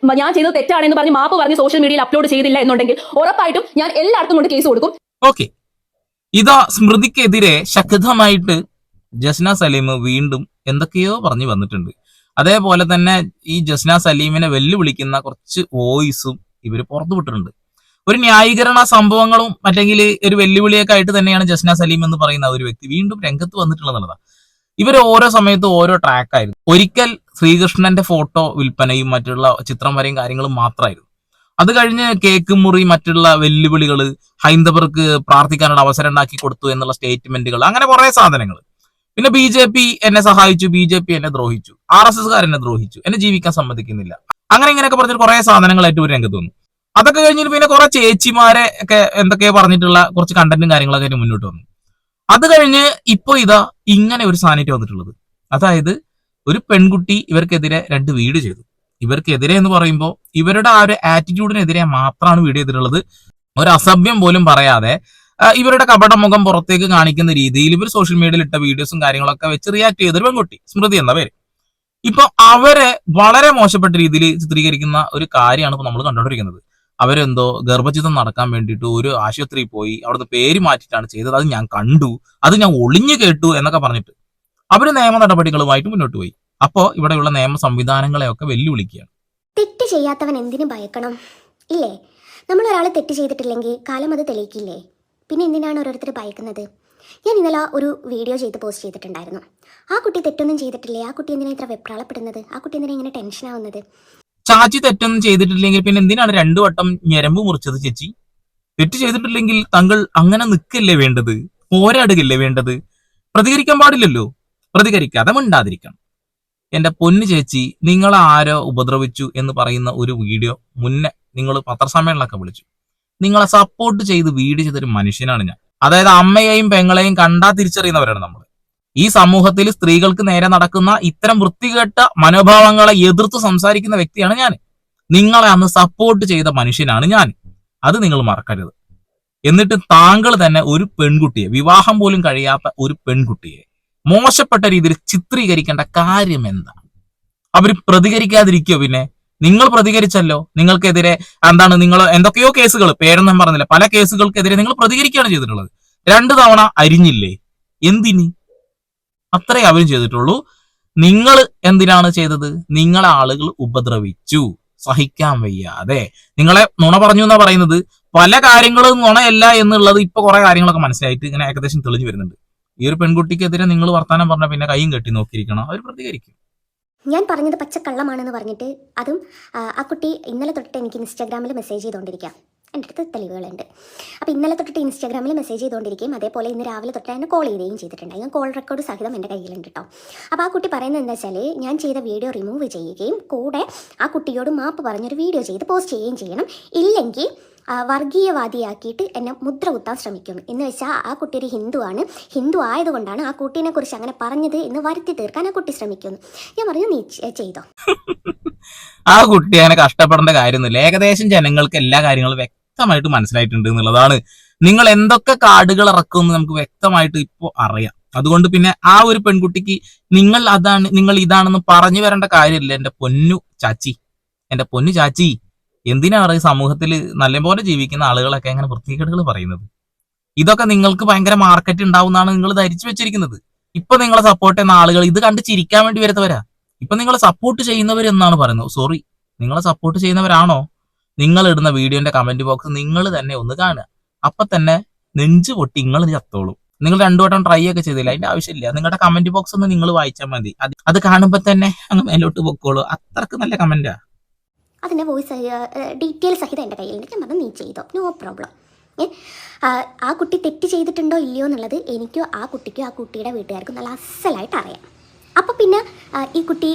ഞാൻ ചെയ്തത് തെറ്റാണെന്ന് പറഞ്ഞ് മാപ്പ് പറഞ്ഞ് സോഷ്യൽ മീഡിയയിൽ അപ്ലോഡ് ചെയ്തില്ല എന്നുണ്ടെങ്കിൽ ഉറപ്പായിട്ടും ഞാൻ എല്ലായിടത്തും കൊണ്ട് കേസ് കൊടുക്കും. ഓക്കെ, ഇതാ സ്മൃതിക്കെതിരെ ശക്തമായിട്ട് ജസ്ന സലീം വീണ്ടും എന്തൊക്കെയോ പറഞ്ഞു വന്നിട്ടുണ്ട്. അതേപോലെ തന്നെ ഈ ജസ്ന സലീമിനെ വെല്ലുവിളിക്കുന്ന കുറച്ച് വോയിസും ഇവർ പുറത്തുവിട്ടിട്ടുണ്ട്. ഒരു ന്യായീകരണ സംഭവങ്ങളും അല്ലെങ്കിൽ ഒരു വെല്ലുവിളിയൊക്കെ ആയിട്ട് തന്നെയാണ് ജസ്ന സലീം എന്ന് പറയുന്ന ഒരു വ്യക്തി വീണ്ടും രംഗത്ത് വന്നിട്ടുള്ളതാണ്. ഇവർ ഓരോ സമയത്തും ഓരോ ട്രാക്കായിരുന്നു. ഒരിക്കൽ ശ്രീകൃഷ്ണന്റെ ഫോട്ടോ വിൽപ്പനയും മറ്റുള്ള ചിത്രം വരെയും കാര്യങ്ങളും മാത്രമായിരുന്നു. അത് കഴിഞ്ഞ് കേക്ക് മുറി, മറ്റുള്ള വെല്ലുവിളികൾ, ഹൈന്ദവർക്ക് പ്രാർത്ഥിക്കാനുള്ള അവസരം ഉണ്ടാക്കി കൊടുത്തു എന്നുള്ള സ്റ്റേറ്റ്മെന്റുകൾ, അങ്ങനെ കുറെ സാധനങ്ങൾ. പിന്നെ BJP എന്നെ സഹായിച്ചു, BJP എന്നെ ദ്രോഹിച്ചു, RSS എന്നെ ദ്രോഹിച്ചു, എന്നെ ജീവിക്കാൻ സമ്മതിക്കുന്നില്ല, അങ്ങനെ ഇങ്ങനെയൊക്കെ പറഞ്ഞിട്ട് കുറെ സാധനങ്ങളായിട്ട് ഒരു രംഗത്ത് വന്നു. അതൊക്കെ കഴിഞ്ഞിട്ട് പിന്നെ കുറെ ചേച്ചിമാരെ ഒക്കെ എന്തൊക്കെയോ പറഞ്ഞിട്ടുള്ള കുറച്ച് കണ്ടന്റും കാര്യങ്ങളൊക്കെ ആയിട്ട് മുന്നോട്ട് വന്നു. അത് കഴിഞ്ഞ് ഇപ്പൊ ഇതാ ഇങ്ങനെ ഒരു സാന്നിധ്യം വന്നിട്ടുള്ളത്. അതായത് ഒരു പെൺകുട്ടി ഇവർക്കെതിരെ 2 വീഡിയോ ചെയ്തു. ഇവർക്കെതിരെ എന്ന് പറയുമ്പോൾ ഇവരുടെ ആ ഒരു ആറ്റിറ്റ്യൂഡിനെതിരെ മാത്രമാണ് വീഡിയോ ചെയ്തിട്ടുള്ളത്. ഒരു അസഭ്യം പോലും പറയാതെ ഇവരുടെ കപടമുഖം പുറത്തേക്ക് കാണിക്കുന്ന രീതിയിൽ ഇവർ സോഷ്യൽ മീഡിയയിൽ ഇട്ട വീഡിയോസും കാര്യങ്ങളൊക്കെ വെച്ച് റിയാക്ട് ചെയ്തൊരു പെൺകുട്ടി സ്മൃതി എന്ന പേര്. ഇപ്പൊ അവരെ വളരെ മോശപ്പെട്ട രീതിയിൽ ചിത്രീകരിക്കുന്ന ഒരു കാര്യമാണ് ഇപ്പൊ നമ്മൾ കണ്ടുകൊണ്ടിരിക്കുന്നത്. അവരെന്തോ ഗർഭചിത്രം നടക്കാൻ വേണ്ടിയിട്ട് ഒരു ആശുപത്രിയിൽ പോയി അവിടുന്ന് പേര് മാറ്റിയിട്ടാണ് ചെയ്തത്, അത് ഞാൻ കണ്ടു, അത് ഞാൻ ഒളിഞ്ഞു കേട്ടു എന്നൊക്കെ പറഞ്ഞിട്ട് അവര് നിയമ നടപടികളുമായിട്ട് മുന്നോട്ട് പോയി. അപ്പോ ഇവിടെയുള്ള നിയമ സംവിധാനങ്ങളെയൊക്കെ വെല്ലുവിളിക്കുകയാണ്. തെറ്റ് ചെയ്യാത്തവൻ എന്തിനു ഭയക്കണം ഇല്ലേ? നമ്മൾ ഒരാൾ തെറ്റ് ചെയ്തിട്ടില്ലെങ്കിൽ കാലം അത് തെളിയിക്കില്ലേ? പിന്നെ എന്തിനാണ് ഓരോരുത്തർ ഭയക്കുന്നത്? ഞാൻ ഇന്നലെ ഒരു വീഡിയോ ചെയ്ത് പോസ്റ്റ് ചെയ്തിട്ടുണ്ടായിരുന്നു. ആ കുട്ടി തെറ്റൊന്നും ചെയ്തിട്ടില്ലേ? ആ കുട്ടി എന്തിനാ ഇത്ര വെപ്രാളപ്പെടുന്നത്? ആ കുട്ടി എന്തിനാ ഇങ്ങനെ ടെൻഷൻ ആവുന്നത്? ചാച്ചി തെറ്റൊന്നും ചെയ്തിട്ടില്ലെങ്കിൽ പിന്നെ എന്തിനാണ് 2 വട്ടം ഞരമ്പ് മുറിച്ചത്? ചേച്ചി തെറ്റ് ചെയ്തിട്ടില്ലെങ്കിൽ താങ്കൾ അങ്ങനെ നിൽക്കല്ലേ വേണ്ടത്? പോരാടുകയല്ലേ വേണ്ടത്? പ്രതികരിക്കാൻ പാടില്ലല്ലോ. പ്രതികരിക്കാതെ മിണ്ടാതിരിക്കണം. എന്റെ പൊന്നു ചേച്ചി, നിങ്ങളെ ആരോ ഉപദ്രവിച്ചു എന്ന് പറയുന്ന ഒരു വീഡിയോ മുന്നേ നിങ്ങൾ പത്രസമ്മേളനമൊക്കെ വിളിച്ചു. നിങ്ങളെ സപ്പോർട്ട് ചെയ്ത് വീഡിയോ ചെയ്തൊരു മനുഷ്യനാണ് ഞാൻ. അതായത് അമ്മയെയും പെങ്ങളെയും കണ്ടാ തിരിച്ചറിയുന്നവരാണ് നമ്മൾ. ഈ സമൂഹത്തിൽ സ്ത്രീകൾക്ക് നേരെ നടക്കുന്ന ഇത്തരം വൃത്തികെട്ട മനോഭാവങ്ങളെ എതിർത്ത് സംസാരിക്കുന്ന വ്യക്തിയാണ് ഞാൻ. നിങ്ങളെ അന്ന് സപ്പോർട്ട് ചെയ്ത മനുഷ്യനാണ് ഞാൻ. അത് നിങ്ങൾ മറക്കരുത്. എന്നിട്ട് താങ്കൾ തന്നെ ഒരു പെൺകുട്ടിയെ, വിവാഹം പോലും കഴിയാത്ത ഒരു പെൺകുട്ടിയെ മോശപ്പെട്ട രീതിയിൽ ചിത്രീകരിക്കേണ്ട കാര്യം എന്താണ്? അവർ പ്രതികരിക്കാതിരിക്കോ? പിന്നെ നിങ്ങൾ പ്രതികരിച്ചല്ലോ. നിങ്ങൾക്കെതിരെ നിങ്ങൾ എന്തൊക്കെയോ കേസുകൾ, പേരൊന്നും പറഞ്ഞില്ല, പല കേസുകൾക്കെതിരെ നിങ്ങൾ പ്രതികരിക്കുകയാണ് ചെയ്തിട്ടുള്ളത്. 2 തവണ അരിഞ്ഞില്ലേ? എന്തിന്? അത്രേ അവരും ചെയ്തിട്ടുള്ളൂ. നിങ്ങൾ എന്തിനാണ് ചെയ്തത്? നിങ്ങളെ ആളുകൾ ഉപദ്രവിച്ചു, സഹിക്കാൻ വയ്യാതെ നിങ്ങളെ നുണ പറഞ്ഞു എന്നാ പറയുന്നത്. പല കാര്യങ്ങളും നുണയല്ല എന്നുള്ളത് ഇപ്പൊ കുറെ കാര്യങ്ങളൊക്കെ മനസ്സിലായിട്ട് ഇങ്ങനെ ഏകദേശം തെളിഞ്ഞു വരുന്നുണ്ട്. ഈ ഒരു പെൺകുട്ടിക്കെതിരെ നിങ്ങൾ വർത്താനം പറഞ്ഞ പിന്നെ കൈയും കെട്ടി നോക്കിയിരിക്കണം, അവർ പ്രതികരിക്കും. ഞാൻ പറഞ്ഞത് പച്ചക്കള്ളമാണെന്ന് പറഞ്ഞിട്ട് അതും ആ കുട്ടി ഇന്നലെ തൊട്ടിട്ട് എനിക്ക് ഇൻസ്റ്റാഗ്രാമിൽ മെസ്സേജ് ചെയ്തുകൊണ്ടിരിക്കുക. എൻ്റെ അടുത്ത് തെളിവുകളുണ്ട്. അപ്പോൾ ഇന്നലെ തൊട്ടിട്ട് ഇൻസ്റ്റാഗ്രാമിൽ മെസ്സേജ് ചെയ്തുകൊണ്ടിരിക്കുകയും അതേപോലെ ഇന്ന് രാവിലെ തൊട്ട് എന്നെ കോൾ ചെയ്യുകയും ചെയ്തിട്ടുണ്ടായി. ഞാൻ കോൾ റെക്കോർഡ് സഹിതം എൻ്റെ കയ്യിലുണ്ട് കേട്ടോ. അപ്പോൾ ആ കുട്ടി പറയുന്നത് എന്താ വെച്ചാൽ, ഞാൻ ചെയ്ത വീഡിയോ റിമൂവ് ചെയ്യുകയും കൂടെ ആ കുട്ടിയോട് മാപ്പ് പറഞ്ഞൊരു വീഡിയോ ചെയ്ത് പോസ്റ്റ് ചെയ്യുകയും ചെയ്യണം, ഇല്ലെങ്കിൽ വർഗീയവാദിയാക്കിയിട്ട് എന്നെ മുദ്ര കുത്താൻ ശ്രമിക്കും എന്ന് വെച്ചാൽ ആ കുട്ടി ഒരു ഹിന്ദു ആയതുകൊണ്ടാണ് ആ കുട്ടീനെ കുറിച്ച് അങ്ങനെ പറഞ്ഞത് എന്ന് വരുത്തി തീർക്കാൻ ആ കുട്ടി ശ്രമിക്കുന്നു. ഞാൻ പറഞ്ഞു, നീ ചെയ്തോ. ആ കുട്ടി അങ്ങനെ കഷ്ടപ്പെടേണ്ട കാര്യമൊന്നുമില്ല. ഏകദേശം ജനങ്ങൾക്ക് എല്ലാ കാര്യങ്ങളും വ്യക്തമായിട്ട് മനസ്സിലായിട്ടുണ്ട് എന്നുള്ളതാണ്. നിങ്ങൾ എന്തൊക്കെ കാർഡുകൾ ഇറക്കുമെന്ന് നമുക്ക് വ്യക്തമായിട്ട് ഇപ്പോൾ അറിയാം. അതുകൊണ്ട് പിന്നെ ആ ഒരു പെൺകുട്ടിക്ക് നിങ്ങൾ ഇതാണെന്ന് പറഞ്ഞു വരേണ്ട കാര്യമില്ല. എന്റെ പൊന്നു ചാച്ചി, എന്തിനാണ് ഈ സമൂഹത്തിൽ നല്ലപോലെ ജീവിക്കുന്ന ആളുകളൊക്കെ അങ്ങനെ വൃത്തികേടുകൾ പറയുന്നത്? ഇതൊക്കെ നിങ്ങൾക്ക് ഭയങ്കര മാർക്കറ്റ് ഉണ്ടാവുന്നതാണ് നിങ്ങൾ ധരിച്ചു വെച്ചിരിക്കുന്നത്. ഇപ്പൊ നിങ്ങളെ സപ്പോർട്ട് ചെയ്യുന്ന ആളുകൾ ഇത് കണ്ട് ചിരിക്കാൻ വേണ്ടി വരുന്നവരാ. ഇപ്പൊ നിങ്ങളെ സപ്പോർട്ട് ചെയ്യുന്നവരെന്നാണ് പറയുന്നത്. സോറി, നിങ്ങളെ സപ്പോർട്ട് ചെയ്യുന്നവരാണോ? നിങ്ങൾ ഇടുന്ന വീഡിയോന്റെ കമന്റ് ബോക്സ് നിങ്ങൾ തന്നെ ഒന്ന് കാണുക. അപ്പൊ തന്നെ നെഞ്ചു പൊട്ടി നിങ്ങൾ ചത്തോളൂ. നിങ്ങൾ 2 വട്ടം ട്രൈ ഒക്കെ ചെയ്തില്ല, അതിന്റെ ആവശ്യമില്ല. നിങ്ങളുടെ കമന്റ് ബോക്സ് ഒന്ന് നിങ്ങൾ വായിച്ചാൽ മതി. അത് കാണുമ്പോൾ തന്നെ അങ്ങ് മേലോട്ട് പൊക്കോളൂ. അത്രക്ക് നല്ല കമന്റാ. അതിൻ്റെ വോയിസ് ഡീറ്റെയിൽസ് സഹിതം എൻ്റെ കയ്യിലുണ്ട്. ഞാൻ പറഞ്ഞു, നീ ചെയ്തോ, നോ പ്രോബ്ലം. ആ കുട്ടി തെറ്റ് ചെയ്തിട്ടുണ്ടോ ഇല്ലയോ എന്നുള്ളത് എനിക്കോ ആ കുട്ടിക്കോ ആ കുട്ടിയുടെ വീട്ടുകാർക്കും നല്ല അസലായിട്ട് അറിയാം. അപ്പോൾ പിന്നെ ഈ കുട്ടി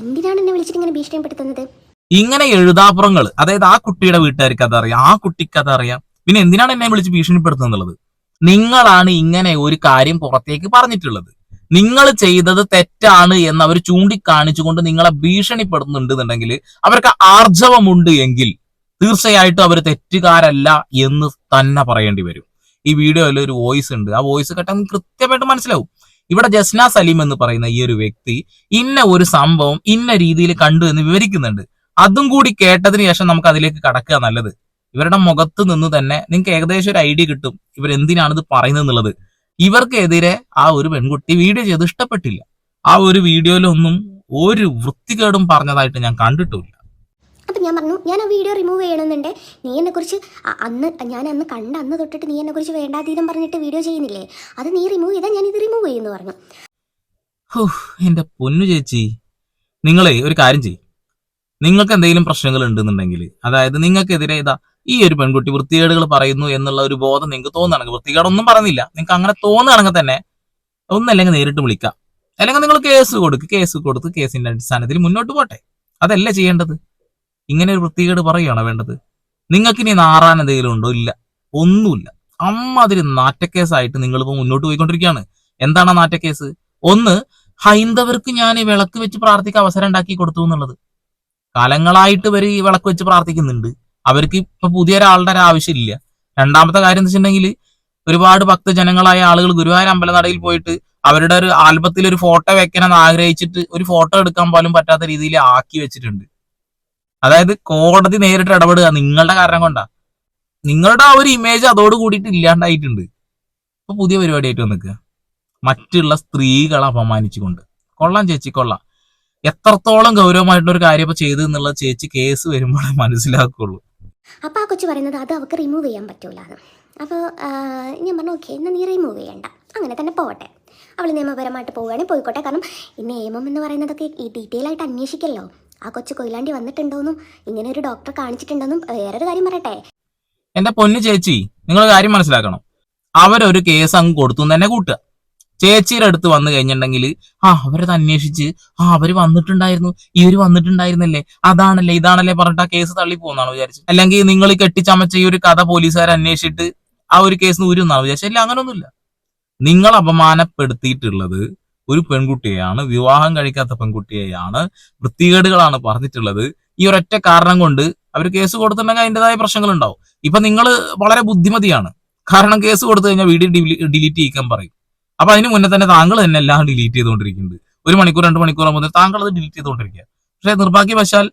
എന്തിനാണ് എന്നെ വിളിച്ചിട്ട് ഇങ്ങനെ ഭീഷണിപ്പെടുത്തുന്നത്? ഇങ്ങനെ എഴുതാപ്പുറങ്ങൾ, അതായത് ആ കുട്ടിയുടെ വീട്ടുകാർക്ക് അതറിയാം, ആ കുട്ടിക്ക് അതറിയാം, പിന്നെ എന്തിനാണ് എന്നെ വിളിച്ച് ഭീഷണിപ്പെടുത്തുന്നുള്ളത്? നിങ്ങളാണ് ഇങ്ങനെ ഒരു കാര്യം പുറത്തേക്ക് പറഞ്ഞിട്ടുള്ളത്. നിങ്ങൾ ചെയ്തത് തെറ്റാണ് എന്ന് അവർ ചൂണ്ടിക്കാണിച്ചുകൊണ്ട് നിങ്ങളെ ഭീഷണിപ്പെടുന്നുണ്ടെന്നുണ്ടെങ്കിൽ, അവർക്ക് ആർജവമുണ്ട് എങ്കിൽ തീർച്ചയായിട്ടും അവർ തെറ്റുകാരല്ല എന്ന് തന്നെ പറയേണ്ടി വരും. ഈ വീഡിയോയിൽ ഒരു വോയിസ് ഉണ്ട്. ആ വോയിസ് കേട്ടാൽ കൃത്യമായിട്ട് മനസ്സിലാവും. ഇവിടെ ജസ്ന സലീം എന്ന് പറയുന്ന ഈ ഒരു വ്യക്തി ഇന്ന ഒരു സംഭവം ഇന്ന രീതിയിൽ കണ്ടു എന്ന് വിവരിക്കുന്നുണ്ട്. അതും കൂടി കേട്ടതിന് ശേഷം നമുക്ക് അതിലേക്ക് കടക്കുക നല്ലത്. ഇവരുടെ മുഖത്ത് നിന്ന് തന്നെ നിങ്ങൾക്ക് ഏകദേശം ഒരു ഐഡിയ കിട്ടും ഇവരെന്തിനാണ് ഇത് പറയുന്നത് എന്നുള്ളത്. ഇവർക്കെതിരെ ആ ഒരു പെൺകുട്ടി വീഡിയോ ചെയ്ത് ഇഷ്ടപ്പെട്ടില്ല. ആ ഒരു വീഡിയോയിലൊന്നും ഒരു വൃത്തികേടും പറഞ്ഞതായിട്ട് ഞാൻ കണ്ടിട്ടില്ല. അപ്പം ഞാൻ പറഞ്ഞു, ഞാൻ ആ വീഡിയോ റിമൂവ് ചെയ്യണമെന്നുണ്ട്. നീ എന്നെക്കുറിച്ച് അന്ന് കണ്ട അന്ന് തൊട്ടിട്ട് നീ എന്നെക്കുറിച്ച് വേണ്ടാതീരം പറഞ്ഞിട്ട് വീഡിയോ ചെയ്യുന്നില്ലേ, അത് നീ റിമൂവ് ചെയ്താൽ ഞാൻ ഇത് റിമൂവ് ചെയ്യുമെന്ന് പറഞ്ഞു. എന്റെ പൊന്നു ചേച്ചി, നിങ്ങളെ ഒരു കാര്യം ചെയ്യും, നിങ്ങൾക്ക് എന്തെങ്കിലും പ്രശ്നങ്ങൾ ഉണ്ടെന്നുണ്ടെങ്കിൽ, അതായത് നിങ്ങൾക്കെതിരെ ഇതാ ഈ ഒരു പെൺകുട്ടി വൃത്തികേടുകൾ പറയുന്നു എന്നുള്ള ഒരു ബോധം നിങ്ങൾക്ക് തോന്നുകയാണെങ്കിൽ, വൃത്തികേടൊന്നും പറയുന്നില്ല, നിങ്ങൾക്ക് അങ്ങനെ തോന്നുകയാണെങ്കിൽ തന്നെ ഒന്നല്ലെങ്കിൽ നേരിട്ട് വിളിക്കാം, അല്ലെങ്കിൽ നിങ്ങൾ കേസ് കൊടുത്ത് കേസിന്റെ അടിസ്ഥാനത്തിൽ മുന്നോട്ട് പോട്ടെ. അതല്ല ചെയ്യേണ്ടത്. ഇങ്ങനെ ഒരു വൃത്തികേട് പറയുകയാണോ വേണ്ടത്? നിങ്ങൾക്ക് ഇനി നാറാൻ എന്തെങ്കിലും ഉണ്ടോ? ഇല്ല, ഒന്നുമില്ല. അമ്മാതിരി നാറ്റക്കേസായിട്ട് നിങ്ങളിപ്പോൾ മുന്നോട്ട് പോയിക്കൊണ്ടിരിക്കുകയാണ്. എന്താണ് നാറ്റക്കേസ്? ഒന്ന്, ഹൈന്ദവർക്ക് ഞാൻ ഈ വിളക്ക് വെച്ച് പ്രാർത്ഥിക്കാൻ അവസരം ഉണ്ടാക്കി കൊടുത്തു എന്നുള്ളത്. കാലങ്ങളായിട്ട് ഇവർ ഈ വിളക്ക് വെച്ച് പ്രാർത്ഥിക്കുന്നുണ്ട്. അവർക്ക് ഇപ്പൊ പുതിയ ഒരാളുടെ ആവശ്യമില്ല. രണ്ടാമത്തെ കാര്യം എന്ന് വെച്ചിട്ടുണ്ടെങ്കിൽ, ഒരുപാട് ഭക്തജനങ്ങളായ ആളുകൾ ഗുരുവായൂർ അമ്പലനടയിൽ പോയിട്ട് അവരുടെ ഒരു ആൽബത്തിൽ ഒരു ഫോട്ടോ വെക്കണമെന്ന് ആഗ്രഹിച്ചിട്ട് ഒരു ഫോട്ടോ എടുക്കാൻ പോലും പറ്റാത്ത രീതിയിൽ ആക്കി വെച്ചിട്ടുണ്ട്. അതായത് കോടതി നേരിട്ട് ഇടപെടുക നിങ്ങളുടെ കാരണം കൊണ്ടാ. നിങ്ങളുടെ ആ ഒരു ഇമേജ് അതോട് കൂടിയിട്ട് ഇല്ലാണ്ടായിട്ടുണ്ട്. ഇപ്പൊ പുതിയ പരിപാടിയായിട്ട് വന്നിക്കുക, മറ്റുള്ള സ്ത്രീകളെ അപമാനിച്ചുകൊണ്ട്. കൊള്ളാം ചേച്ചി, കൊള്ളാം. എത്രത്തോളം ഗൗരവമായിട്ടുള്ള ഒരു കാര്യം ഇപ്പൊ ചെയ്തു എന്നുള്ളത് ചേച്ചി കേസ് വരുമ്പോഴേ മനസ്സിലാക്കുള്ളൂ. അപ്പോൾ ആ കൊച്ചു പറയുന്നത് അത് അവൾക്ക് റിമൂവ് ചെയ്യാൻ പറ്റൂല. അപ്പോൾ ഞാൻ പറഞ്ഞു, ഓക്കെ, എന്നാൽ നീ റിമൂവ് ചെയ്യണ്ട, അങ്ങനെ തന്നെ പോകട്ടെ. അവൾ നിയമപരമായിട്ട് പോവുകയാണെങ്കിൽ പോയിക്കോട്ടെ. കാരണം ഈ നിയമം എന്ന് പറയുന്നതൊക്കെ ഈ ഡീറ്റെയിൽ ആയിട്ട് അന്വേഷിക്കല്ലോ. ആ കൊച്ചു കൊയിലാണ്ടി വന്നിട്ടുണ്ടോന്നും ഇങ്ങനെ ഒരു ഡോക്ടറെ കാണിച്ചിട്ടുണ്ടെന്നും. വേറൊരു കാര്യം പറയട്ടെ, എന്റെ പൊന്നു ചേച്ചി, നിങ്ങൾ കാര്യം മനസ്സിലാക്കണം. അവരൊരു കേസ് അങ്ങ് കൊടുത്തു തന്നെ കൂട്ടുക. ചേച്ചിയുടെ അടുത്ത് വന്നു കഴിഞ്ഞിട്ടുണ്ടെങ്കിൽ അവരത് അന്വേഷിച്ച് അവര് വന്നിട്ടുണ്ടായിരുന്നു, ഇവര് വന്നിട്ടുണ്ടായിരുന്നല്ലേ, അതാണല്ലേ ഇതാണല്ലേ പറഞ്ഞിട്ട് ആ കേസ് തള്ളി പോകുന്നാണ് വിചാരിച്ചത്. അല്ലെങ്കിൽ നിങ്ങൾ കെട്ടിച്ചമച്ച ഈ ഒരു കഥ പോലീസുകാർ അന്വേഷിച്ചിട്ട് ആ ഒരു കേസ് ഊരുന്നാണ് വിചാരിച്ചത്. ഇല്ല, അങ്ങനൊന്നുമില്ല. നിങ്ങൾ അപമാനപ്പെടുത്തിയിട്ടുള്ളത് ഒരു പെൺകുട്ടിയെയാണ്, വിവാഹം കഴിക്കാത്ത പെൺകുട്ടിയെയാണ്, വൃത്തികേടുകളാണ് പറഞ്ഞിട്ടുള്ളത്. ഈ ഒരൊറ്റ കാരണം കൊണ്ട് അവർ കേസ് കൊടുത്തിട്ടുണ്ടെങ്കിൽ അതിൻ്റെതായ പ്രശ്നങ്ങൾ ഉണ്ടാവും. ഇപ്പൊ നിങ്ങൾ വളരെ ബുദ്ധിമതിയാണ്. കാരണം കേസ് കൊടുത്തു കഴിഞ്ഞാൽ വീഡിയോ ഡിലീറ്റ് ചെയ്യിക്കാൻ പറയും. അപ്പൊ അതിന് മുന്നേ തന്നെ താങ്കൾ തന്നെ എല്ലാം ഡിലീറ്റ് ചെയ്തുകൊണ്ടിരിക്കുന്നുണ്ട്. 1 മണിക്കൂർ 2 മണിക്കൂർ മുതൽ താങ്കൾ അത് ഡിലീറ്റ് ചെയ്തുകൊണ്ടിരിക്കുക. പക്ഷെ നിർഭാഗ്യവശാൽ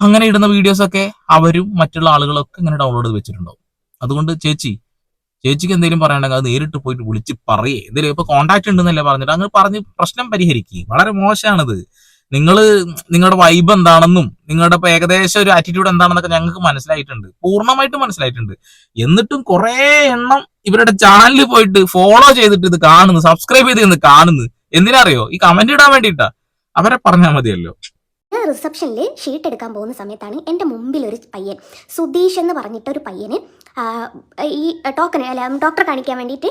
അങ്ങനെ ഇടുന്ന വീഡിയോസ് ഒക്കെ അവരും മറ്റുള്ള ആളുകളൊക്കെ ഇങ്ങനെ ഡൗൺലോഡ് ചെയ്ത് വെച്ചിട്ടുണ്ടാവും. അതുകൊണ്ട് ചേച്ചിക്ക് എന്തെങ്കിലും പറയാനുണ്ടെങ്കിൽ അത് നേരിട്ട് പോയിട്ട് വിളിച്ച് പറയേ. എന്തെങ്കിലും ഇപ്പൊ കോൺടാക്ട് ഉണ്ടെന്നല്ലേ പറഞ്ഞിട്ട് അങ്ങ് പറഞ്ഞ് പ്രശ്നം പരിഹരിക്കുക. വളരെ മോശമാണിത്. നിങ്ങളുടെ വൈബ് എന്താണെന്നും നിങ്ങളുടെ ഇപ്പൊ ഏകദേശം ഒരു ആറ്റിറ്റ്യൂഡ് എന്താണെന്നൊക്കെ ഞങ്ങൾക്ക് മനസ്സിലായിട്ടുണ്ട്, പൂർണ്ണമായിട്ടും മനസ്സിലായിട്ടുണ്ട്. എന്നിട്ടും കുറെ എണ്ണം ഇവരുടെ ചാനലിൽ പോയിട്ട് ഫോളോ ചെയ്തിട്ട് ഇത് കാണുന്നു, സബ്സ്ക്രൈബ് ചെയ്ത് കാണുന്നു. എന്തിനറിയോ? ഈ കമന്റ് ഇടാൻ വേണ്ടിയിട്ടാ. അവരെ പറഞ്ഞാൽ മതിയല്ലോ. ഞാൻ റിസപ്ഷനിൽ ഷീട്ട് എടുക്കാൻ പോകുന്ന സമയത്താണ് എൻ്റെ മുമ്പിൽ ഒരു പയ്യൻ, സുധീഷ് എന്ന് പറഞ്ഞിട്ട് ഒരു പയ്യന് ഈ ഡോക്ടറെ കാണിക്കാൻ വേണ്ടിയിട്ട്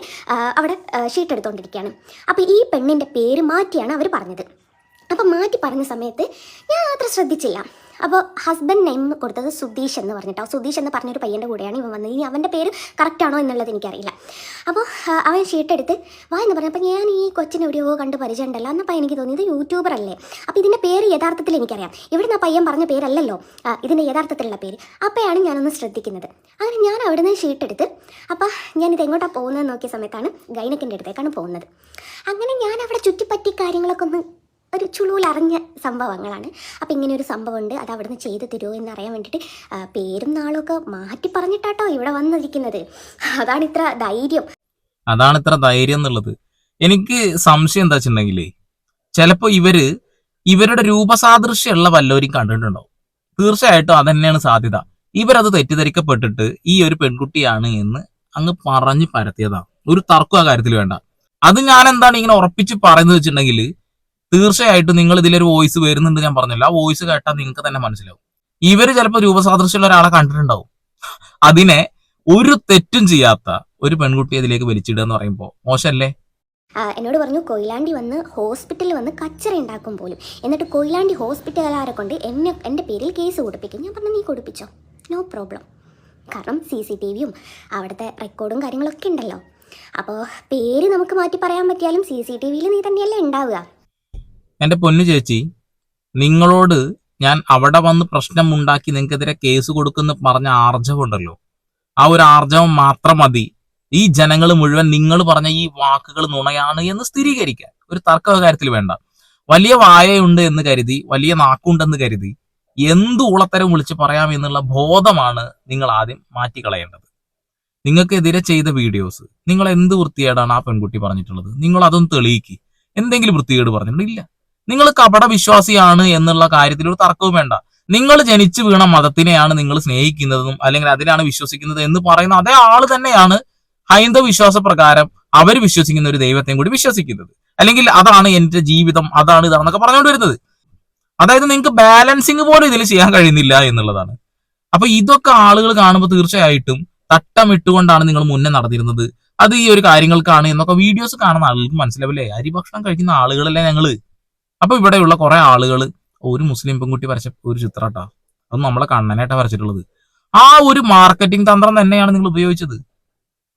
അവിടെ ഷീട്ട് എടുത്തുകൊണ്ടിരിക്കുകയാണ്. അപ്പോൾ ഈ പെണ്ണിൻ്റെ പേര് മാറ്റിയാണ് അവർ പറഞ്ഞത്. അപ്പോൾ മാറ്റി പറഞ്ഞ സമയത്ത് ഞാൻ അത്ര ശ്രദ്ധിച്ചില്ല. അപ്പോൾ ഹസ്ബൻഡ് നെയിം കൊടുത്തത് സുധീഷ് എന്ന് പറഞ്ഞിട്ടോ. സുധീഷ് എന്ന് പറഞ്ഞൊരു പയ്യൻ്റെ കൂടെയാണ് ഇവൻ വന്നത്. ഇനി അവൻ്റെ പേര് കറക്റ്റാണോ എന്നുള്ളത് എനിക്കറിയില്ല. അപ്പോൾ അവൻ ഷീട്ട് എടുത്ത് വാ എന്ന് പറഞ്ഞപ്പോൾ ഞാൻ ഈ കൊച്ചിനെ എവിടെയോ കണ്ട് പരിചയമുണ്ടല്ലോ എന്നപ്പോൾ എനിക്ക് തോന്നിയത് യൂട്യൂബർ അല്ലേ. അപ്പോൾ ഇതിൻ്റെ പേര് യഥാർത്ഥത്തിൽ എനിക്കറിയാം. ഇവിടുന്ന് ആ പയ്യൻ പറഞ്ഞ പേരല്ലല്ലോ ഇതിൻ്റെ യഥാർത്ഥത്തിലുള്ള പേര്. അപ്പോഴാണ് ഞാനൊന്ന് ശ്രദ്ധിക്കുന്നത്. അങ്ങനെ ഞാൻ അവിടെ നിന്ന് ഷീട്ട് എടുത്ത് അപ്പോൾ ഞാനിത് എങ്ങോട്ടാണ് പോകുന്നതെന്ന് നോക്കിയ സമയത്താണ് ഗൈനക്കിൻ്റെ അടുത്തേക്കാണ് പോകുന്നത്. അങ്ങനെ ഞാൻ അവിടെ ചുറ്റിപ്പറ്റി കാര്യങ്ങളൊക്കെ ഒന്ന് ഒരു ചുളൂലറിഞ്ഞ സംഭവങ്ങളാണ്. അപ്പം ഇങ്ങനെ ഒരു സംഭവമുണ്ട്, അത് അവിടെ നിന്ന് ചെയ്ത് തരുമോ എന്നറിയാൻ വേണ്ടിയിട്ട് പേരും നാളൊക്കെ മാറ്റി പറഞ്ഞിട്ടാട്ടോ ഇവിടെ വന്നിരിക്കുന്നത്. അതാണ് ഇത്ര ധൈര്യം എന്നുള്ളത്. എനിക്ക് സംശയം എന്താ വെച്ചിട്ടുണ്ടെങ്കിലേ, ചിലപ്പോ ഇവരുടെ രൂപസാദൃശ്യമുള്ള വല്ലവരും കണ്ടിട്ടുണ്ടാവും. തീർച്ചയായിട്ടും അതന്നെയാണ് സാധ്യത. ഇവരത് തെറ്റിദ്ധരിക്കപ്പെട്ടിട്ട് ഈ ഒരു പെൺകുട്ടിയാണ് എന്ന് അങ്ങ് പറഞ്ഞ് പരത്തിയതാണ്. ഒരു തർക്കം ആ കാര്യത്തിൽ വേണ്ട. അത് ഞാൻ എന്താണ് ഇങ്ങനെ ഉറപ്പിച്ച് പറയുന്നത് വെച്ചിട്ടുണ്ടെങ്കിൽ, തീർച്ചയായിട്ടും നിങ്ങൾ ഇതിലൊരു വോയിസ് വരുന്നുണ്ട്, ഞാൻ പറഞ്ഞല്ലോ. ആ വോയിസ് കേട്ടാൽ നിങ്ങൾക്ക് തന്നെ മനസ്സിലാവും. ഇവര് ചിലപ്പോൾ രൂപസാദൃശ്യമുള്ള ഒരാളെ കണ്ടിട്ടുണ്ടാവും. അതിനെ ഒരു തെറ്റും ചെയ്യാത്ത ഒരു പെൺകുട്ടി ഇതിലേക്ക് വലിച്ചിടുക എന്ന് പറയുമ്പോൾ മോശമല്ലേ? എന്നോട് പറഞ്ഞു കൊയിലാണ്ടി വന്ന് ഹോസ്പിറ്റലിൽ വന്ന് കച്ചറ ഉണ്ടാക്കും പോലും. എന്നിട്ട് കൊയിലാണ്ടി ഹോസ്പിറ്റലുകാരെ കൊണ്ട് എൻ്റെ പേരിൽ കേസ് കൊടുപ്പിക്കും. ഞാൻ പറഞ്ഞു നീ കൊടുപ്പിച്ചോ, നോ പ്രോബ്ലം. കാരണം CCTVയും അവിടുത്തെ റെക്കോർഡും കാര്യങ്ങളൊക്കെ ഉണ്ടല്ലോ. അപ്പോൾ പേര് നമുക്ക് മാറ്റി പറയാൻ പറ്റിയാലും CCTVയിൽ നീ തന്നെയല്ലേ ഉണ്ടാവുക. എന്റെ പൊന്നു ചേച്ചി, നിങ്ങളോട് ഞാൻ അവിടെ വന്ന് പ്രശ്നം ഉണ്ടാക്കി നിങ്ങൾക്കെതിരെ കേസ് കൊടുക്കുന്ന പറഞ്ഞ ആർജവമുണ്ടല്ലോ, ആ ഒരു ആർജവം മാത്രം മതി ഈ ജനങ്ങൾ മുഴുവൻ നിങ്ങൾ പറഞ്ഞ ഈ വാക്കുകൾ നുണയാണ് എന്ന് സ്ഥിരീകരിക്കാൻ. ഒരു തർക്ക കാര്യത്തിൽ വേണ്ട. വലിയ വായയുണ്ട് എന്ന് കരുതി, വലിയ നാക്കുണ്ടെന്ന് കരുതി എന്ത് ഊളത്തരം വിളിച്ച് പറയാം എന്നുള്ള ബോധമാണ് നിങ്ങൾ ആദ്യം മാറ്റിക്കളയേണ്ടത്. നിങ്ങൾക്കെതിരെ ചെയ്ത വീഡിയോസ് നിങ്ങൾ എന്ത് വൃത്തികേടാണ് ആ പെൺകുട്ടി പറഞ്ഞിട്ടുള്ളത്, നിങ്ങൾ അതൊന്ന് തെളിയിക്ക്. എന്തെങ്കിലും വൃത്തികേട് പറഞ്ഞിട്ടുണ്ടോ? നിങ്ങൾ കപട വിശ്വാസിയാണ് എന്നുള്ള കാര്യത്തിൽ ഒരു തർക്കവും വേണ്ട. നിങ്ങൾ ജനിച്ചു വീണ മതത്തിനെയാണ് നിങ്ങൾ സ്നേഹിക്കുന്നതും അല്ലെങ്കിൽ അതിലാണ് വിശ്വസിക്കുന്നത് എന്ന് പറയുന്ന അതേ ആള് തന്നെയാണ് ഹൈന്ദവ വിശ്വാസ പ്രകാരം അവർ വിശ്വസിക്കുന്ന ഒരു ദൈവത്തെയും കൂടി വിശ്വസിക്കുന്നത്. അല്ലെങ്കിൽ അതാണ് എന്റെ ജീവിതം, അതാണ് ഇതാണെന്നൊക്കെ പറഞ്ഞുകൊണ്ട് വരുന്നത്. അതായത് നിങ്ങൾക്ക് ബാലൻസിങ് പോലും ഇതിൽ ചെയ്യാൻ കഴിയുന്നില്ല എന്നുള്ളതാണ്. അപ്പൊ ഇതൊക്കെ ആളുകൾ കാണുമ്പോൾ തീർച്ചയായിട്ടും തട്ടമിട്ടുകൊണ്ടാണ് നിങ്ങൾ മുന്നേ നടന്നിരുന്നത്, അത് ഈ ഒരു കാര്യങ്ങൾക്കാണ് എന്നൊക്കെ വീഡിയോസ് കാണുന്ന ആളുകൾക്ക് മനസ്സിലാവില്ലേ? അരിഭക്ഷണം കഴിക്കുന്ന ആളുകളല്ലേ ഞങ്ങള്. അപ്പൊ ഇവിടെയുള്ള കുറെ ആളുകൾ ഒരു മുസ്ലിം പെൺകുട്ടി വരച്ച ഒരു ചിത്രട്ടാ, അത് നമ്മളെ കണ്ണനായിട്ടാ വരച്ചിട്ടുള്ളത്. ആ ഒരു മാർക്കറ്റിംഗ് തന്ത്രം തന്നെയാണ് നിങ്ങൾ ഉപയോഗിച്ചത്.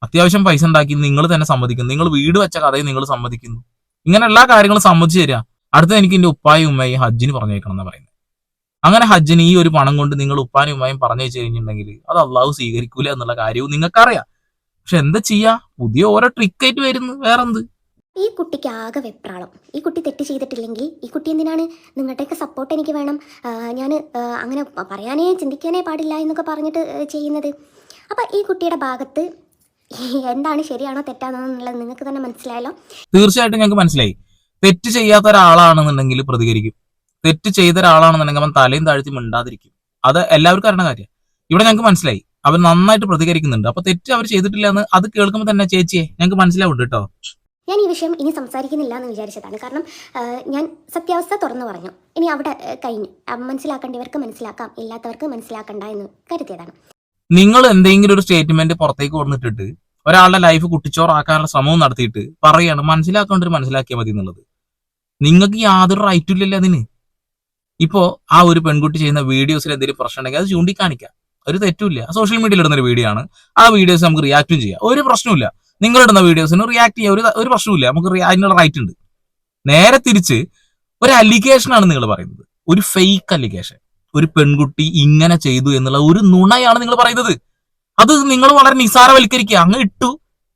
അത്യാവശ്യം പൈസ ഉണ്ടാക്കി നിങ്ങൾ തന്നെ സമ്മതിക്കുന്നു, നിങ്ങൾ വീട് വെച്ച കഥയും നിങ്ങൾ സമ്മതിക്കുന്നു, ഇങ്ങനെ എല്ലാ കാര്യങ്ങളും സമ്മതിച്ചു തരിക. അടുത്ത എനിക്ക് എന്റെ ഉപ്പായും ഉമ്മയും ഹജ്ജിന് പറഞ്ഞേക്കണം എന്നാ പറയുന്നത്. അങ്ങനെ ഹജ്ജിന് ഈ ഒരു പണം കൊണ്ട് നിങ്ങൾ ഉപ്പാനും ഉമ്മയും പറഞ്ഞേച്ചു കഴിഞ്ഞിട്ടുണ്ടെങ്കിൽ അത് അള്ളാഹു സ്വീകരിക്കൂല എന്നുള്ള കാര്യവും നിങ്ങൾക്കറിയാം. പക്ഷെ എന്താ ചെയ്യാ, പുതിയ ഓരോ ട്രിക്കായിട്ട് വരുന്നു, വേറെന്ത്. ഈ കുട്ടിക്ക് ആകെ വെപ്രാളം. ഈ കുട്ടി തെറ്റ് ചെയ്തിട്ടില്ലെങ്കിൽ ഈ കുട്ടി എന്തിനാണ് നിങ്ങളുടെയൊക്കെ സപ്പോർട്ട് എനിക്ക് വേണം, ഞാൻ അങ്ങനെ പറയാനേ ചിന്തിക്കാനേ പാടില്ല എന്നൊക്കെ പറഞ്ഞിട്ട് ചെയ്യുന്നത്? അപ്പം ഈ കുട്ടിയുടെ ഭാഗത്ത് എന്താണ് ശരിയാണോ തെറ്റാണോ എന്നുള്ളത് നിങ്ങൾക്ക് തന്നെ മനസ്സിലായല്ലോ. തീർച്ചയായിട്ടും ഞങ്ങൾക്ക് മനസ്സിലായി. തെറ്റ് ചെയ്യാത്ത ഒരാളാണെന്നുണ്ടെങ്കിൽ പ്രതികരിക്കും, തെറ്റ് ചെയ്ത ഒരാളാണെന്നുണ്ടെങ്കിൽ അവൻ തലയും താഴ്ത്തി മിണ്ടാതിരിക്കും. അത് എല്ലാവർക്കും അറിയുന്ന കാര്യം. ഇവിടെ ഞങ്ങൾക്ക് മനസ്സിലായി, അവർ നന്നായിട്ട് പ്രതികരിക്കുന്നുണ്ട്. അപ്പൊ തെറ്റ് അവർ ചെയ്തിട്ടില്ല എന്ന് അത് കേൾക്കുമ്പോൾ തന്നെ ചേച്ചിയെ ഞങ്ങൾക്ക് മനസ്സിലാവുന്നുണ്ട് കേട്ടോ. ഞാൻ ഈ വിഷയം ഇനി സംസാരിക്കുന്നില്ല എന്ന് വിചാരിച്ചതാണ്. കാരണം ഞാൻ സത്യാവസ്ഥ തുറന്നു പറഞ്ഞു. ഇനി അവിടെ കഴിഞ്ഞു. മനസ്സിലാക്കേണ്ടവർക്ക് മനസ്സിലാക്കാം, ഇല്ലാത്തവർക്ക് മനസ്സിലാക്കണ്ട എന്ന് കരുതിയതാണ്. നിങ്ങൾ എന്തെങ്കിലും ഒരു സ്റ്റേറ്റ്മെന്റ് പുറത്തേക്ക് കൊടുത്തിട്ടിട്ട് ഒരാളുടെ ലൈഫ് കുട്ടിച്ചോറാക്കാനുള്ള ശ്രമവും നടത്തിയിട്ട് പറയാണ് മനസ്സിലാക്കേണ്ടവർ മനസ്സിലാക്കിയാൽ മതി എന്നുള്ളത്. നിങ്ങൾക്ക് യാതൊരു റൈറ്റും ഇല്ലല്ലോ അതിന്. ഇപ്പോ ആ ഒരു പെൺകുട്ടി ചെയ്യുന്ന വീഡിയോസിൽ എന്തെങ്കിലും പ്രശ്നം ഉണ്ടെങ്കിൽ അത് ചൂണ്ടിക്കാണിക്കാം, ഒരു തെറ്റുമില്ല. സോഷ്യൽ മീഡിയയിൽ ഇടുന്ന ഒരു വീഡിയോ ആണ്, ആ വീഡിയോസ് നമുക്ക് റിയാക്റ്റും ചെയ്യാം, ഒരു പ്രശ്നമില്ല. നിങ്ങൾ ഇടുന്ന വീഡിയോസിന് റിയാക്ട് ചെയ്യാൻ ഒരു പ്രശ്നമില്ല, നമുക്ക് അതിനുള്ള റൈറ്റ് ഉണ്ട്. നേരെ തിരിച്ച് ഒരു അലിഗേഷൻ ആണ് നിങ്ങൾ പറയുന്നത്, ഒരു ഫേക്ക് അലിഗേഷൻ. ഒരു പെൺകുട്ടി ഇങ്ങനെ ചെയ്തു എന്നുള്ള ഒരു നുണയാണ് നിങ്ങൾ പറയുന്നത്. അത് നിങ്ങൾ വളരെ നിസാരവൽക്കരിക്കുക, അങ്ങ് ഇട്ടു,